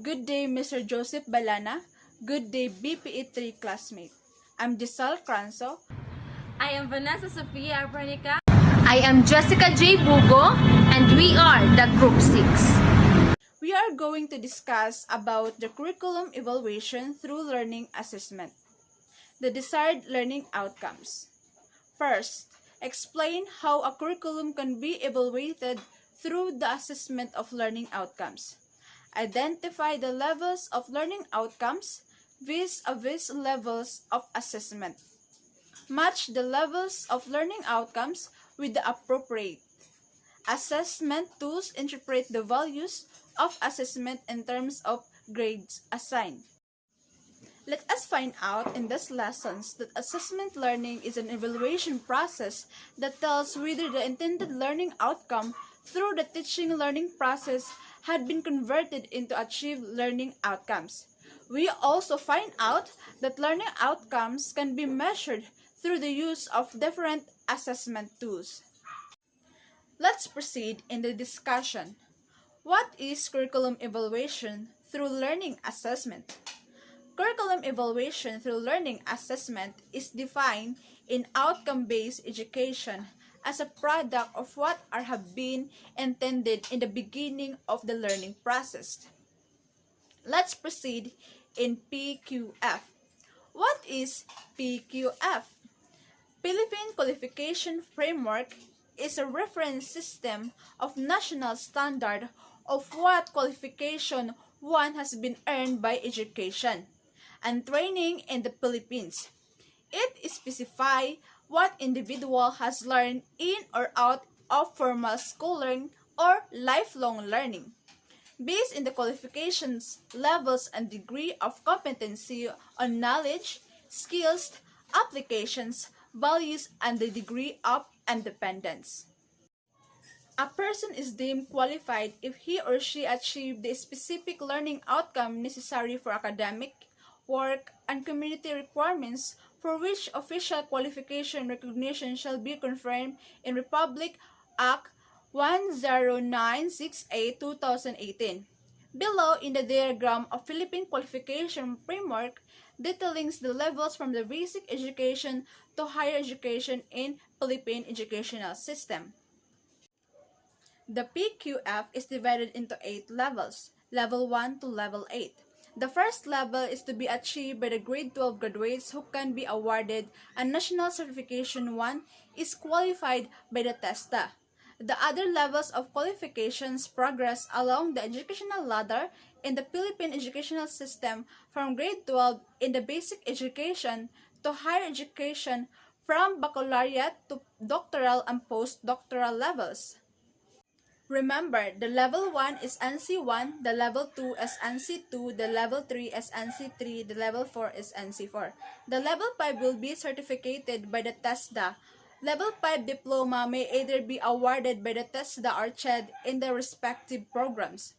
Good day, Mr. Joseph Balana. Good day, BPE3 classmate. I'm Giselle Cranzo. I am Vanessa Sofia Abranica. I am Jessica J. Bugo, and we are the Group 6. We are going to discuss about the curriculum evaluation through learning assessment. The desired learning outcomes. First, explain how a curriculum can be evaluated through the assessment of learning outcomes. Identify the levels of learning outcomes vis-a-vis levels of assessment. Match the levels of learning outcomes with the appropriate assessment tools. Interpret the values of assessment in terms of grades assigned. Let us find out in these lessons that assessment learning is an evaluation process that tells whether the intended learning outcome through the teaching learning process had been converted into achieved learning outcomes. We also find out that learning outcomes can be measured through the use of different assessment tools. Let's proceed in the discussion. What is curriculum evaluation through learning assessment? Curriculum evaluation through learning assessment is defined in outcome-based education as a product of what are have been intended in the beginning of the learning process. Let's proceed in PQF. What is PQF? Philippine Qualification Framework is a reference system of national standard of what qualification one has been earned by education and training in the Philippines. It specifies what individual has learned in or out of formal schooling or lifelong learning. Based on the qualifications, levels, and degree of competency on knowledge, skills, applications, values, and the degree of independence. A person is deemed qualified if he or she achieved the specific learning outcome necessary for academic, work, and community requirements for which official qualification recognition shall be confirmed in Republic Act 10968-2018. Below in the diagram of Philippine Qualification Framework detailing the levels from the basic education to higher education in Philippine educational system. The PQF is divided into 8 levels, level 1 to level 8. The first level is to be achieved by the grade 12 graduates who can be awarded a National Certification 1 is qualified by the TESDA. The other levels of qualifications progress along the educational ladder in the Philippine educational system from grade 12 in the basic education to higher education from baccalaureate to doctoral and postdoctoral levels. Remember, the level 1 is NC1, the level 2 is NC2, the level 3 is NC3, the level 4 is NC4. The level 5 will be certificated by the TESDA. Level 5 diploma may either be awarded by the TESDA or CHED in the respective programs.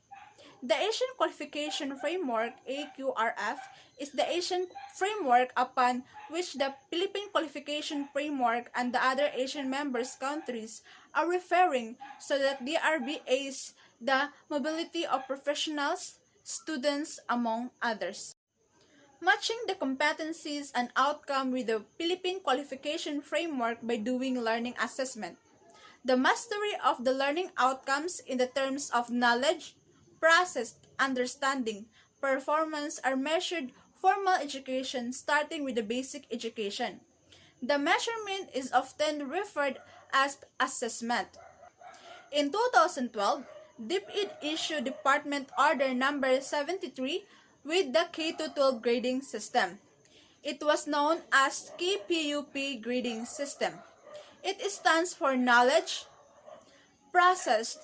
The Asian Qualification Framework, AQRF, is the Asian framework upon which the Philippine Qualification Framework and the other Asian members countries are referring, so that DRB aids the mobility of professionals, students, among others. Matching the competencies and outcome with the Philippine Qualification Framework by doing learning assessment. The mastery of the learning outcomes in the terms of knowledge, process, understanding, performance are measured formal education starting with the basic education. The measurement is often referred as assessment. In 2012, DepEd issued Department Order Number 73 with the K-12 grading system. It was known as KPUP grading system. It stands for knowledge, process,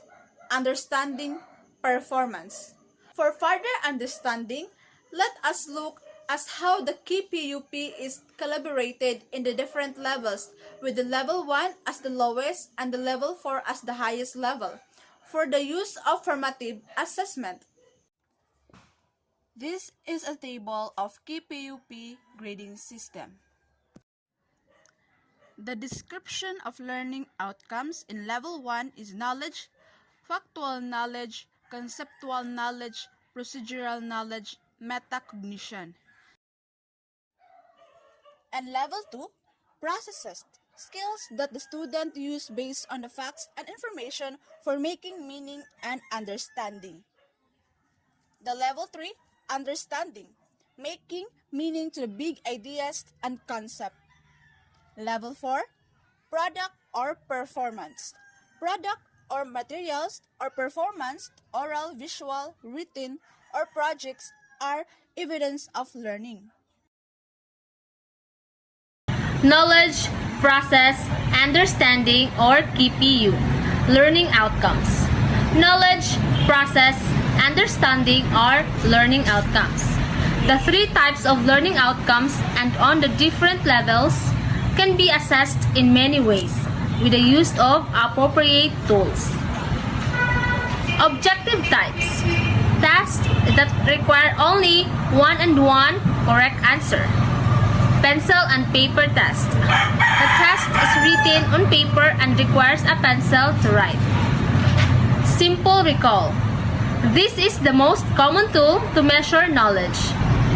understanding, performance. For further understanding, let us look at how the KPUP is calibrated in the different levels, with the level 1 as the lowest and the level 4 as the highest level, for the use of formative assessment. This is a table of KPUP grading system. The description of learning outcomes in level 1 is knowledge, factual knowledge, conceptual knowledge, procedural knowledge metacognition. And level 2, processes, skills that the student use based on the facts and information for making meaning and understanding. The level 3, understanding, making meaning to the big ideas and concept. Level 4, product or performance. Product or materials or performance, oral, visual, written, or projects are evidence of learning. Knowledge, process, understanding, or KPU. Learning outcomes. Knowledge, process, understanding, or learning outcomes. The three types of learning outcomes and on the different levels can be assessed in many ways with the use of appropriate tools. Objective types. Tasks that require only one-and-one correct answer. Pencil and paper test. The test is written on paper and requires a pencil to write. Simple recall. This is the most common tool to measure knowledge.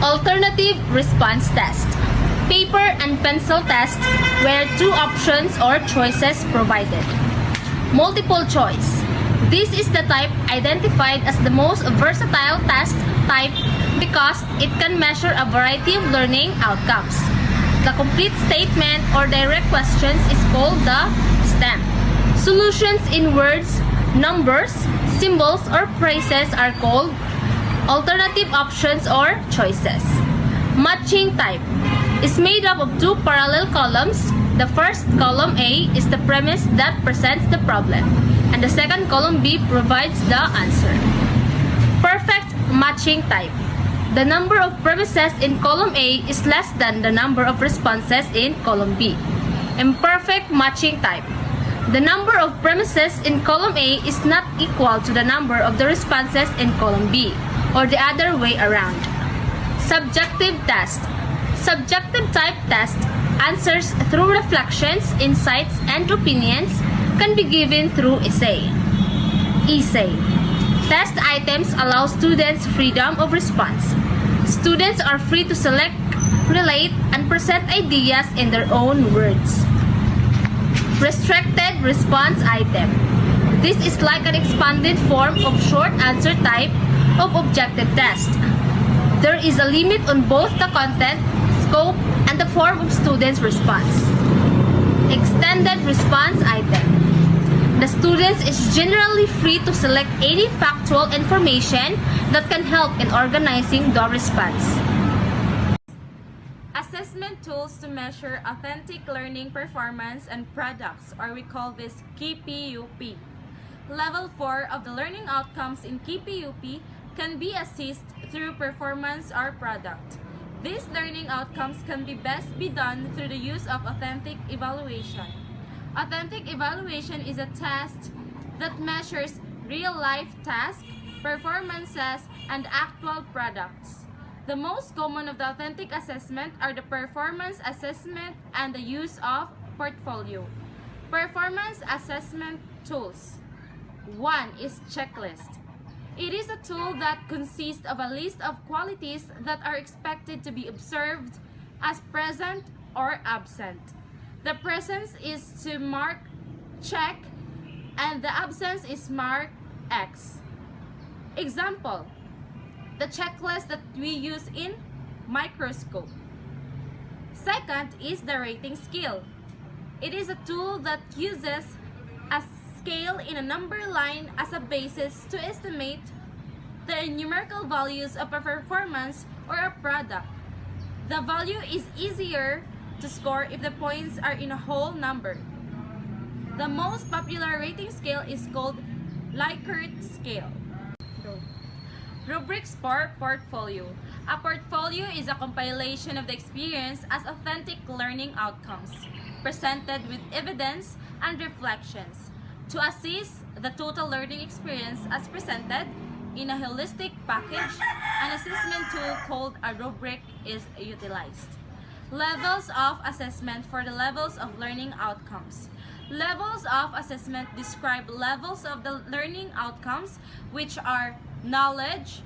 Alternative response test. Paper and pencil test where two options or choices provided. Multiple choice. This is the type identified as the most versatile test type because it can measure a variety of learning outcomes. The complete statement or direct questions is called the STEM. Solutions in words, numbers, symbols, or phrases are called alternative options or choices. Matching type is made up of two parallel columns. The first column A is the premise that presents the problem, and the second column B provides the answer. Perfect matching type. The number of premises in column A is less than the number of responses in column B. Imperfect matching type. The number of premises in column A is not equal to the number of the responses in column B, or the other way around. Subjective test. Subjective type test answers through reflections, insights, and opinions can be given through essay. Essay. Test items allow students freedom of response. Students are free to select, relate, and present ideas in their own words. Restricted response item. This is like an expanded form of short answer type of objective test. There is a limit on both the content, scope, and the form of students' response. Extended response item. The students is generally free to select any factual information that can help in organizing the response. Assessment tools to measure authentic learning performance and products, or we call this KPUP. Level 4 of the learning outcomes in KPUP can be assessed through performance or product. These learning outcomes can best be done through the use of authentic evaluation. Authentic evaluation is a test that measures real-life tasks, performances, and actual products. The most common of the authentic assessment are the performance assessment and the use of portfolio. Performance assessment tools. 1 is checklist. It is a tool that consists of a list of qualities that are expected to be observed as present or absent. The presence is to mark check and the absence is marked X. Example, the checklist that we use in microscope. Second is the rating scale. It is a tool that uses a scale in a number line as a basis to estimate the numerical values of a performance or a product. The value is easier to score if the points are in a whole number. The most popular rating scale is called Likert scale. Rubrics for portfolio. A portfolio is a compilation of the experience as authentic learning outcomes, presented with evidence and reflections. To assess the total learning experience as presented in a holistic package, an assessment tool called a rubric is utilized. Levels of assessment for the levels of learning outcomes. Levels of assessment describe levels of the learning outcomes, which are knowledge,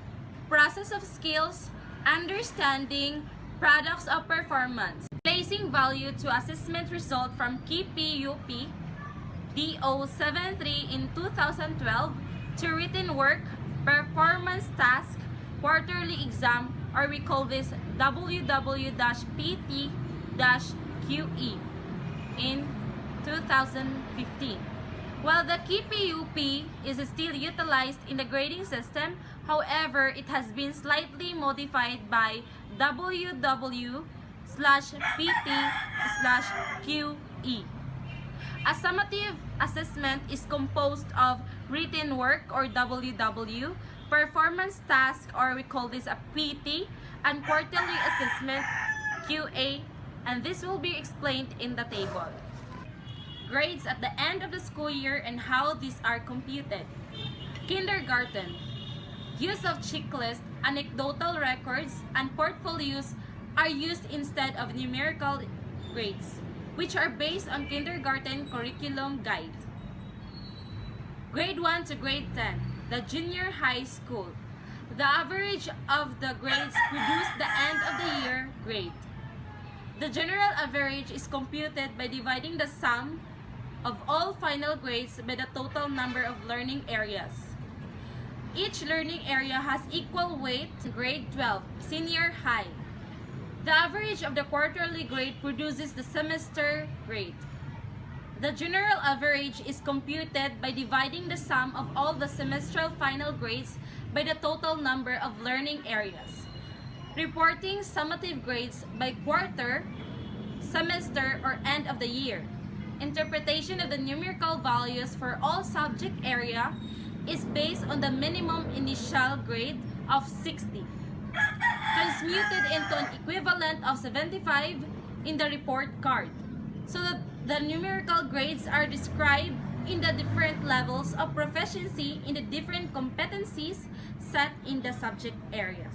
process of skills, understanding, products of performance, placing value to assessment result from KPUP DO73 in 2012 to written work, performance task, quarterly exam, or we call this WW-PT-QE in 2015. While the KPUP is still utilized in the grading system, however, it has been slightly modified by WW/PT/QE. A summative assessment is composed of written work or WW, performance task or we call this a PT, and quarterly assessment QA, and this will be explained in the table. Grades at the end of the school year and how these are computed. Kindergarten. Use of checklist, anecdotal records, and portfolios are used instead of numerical grades, which are based on kindergarten curriculum guide. Grade 1 to grade 10, the junior high school. The average of the grades produce the end of the year grade. The general average is computed by dividing the sum of all final grades by the total number of learning areas. Each learning area has equal weight to grade 12, senior high. The average of the quarterly grade produces the semester grade. The general average is computed by dividing the sum of all the semestral final grades by the total number of learning areas. Reporting summative grades by quarter, semester, or end of the year. Interpretation of the numerical values for all subject area is based on the minimum initial grade of 60, transmuted into an equivalent of 75 in the report card, so that the numerical grades are described in the different levels of proficiency in the different competencies set in the subject areas.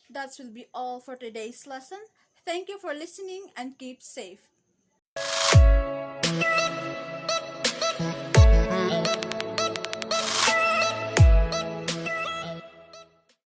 That will be all for today's lesson. Thank you for listening and keep safe.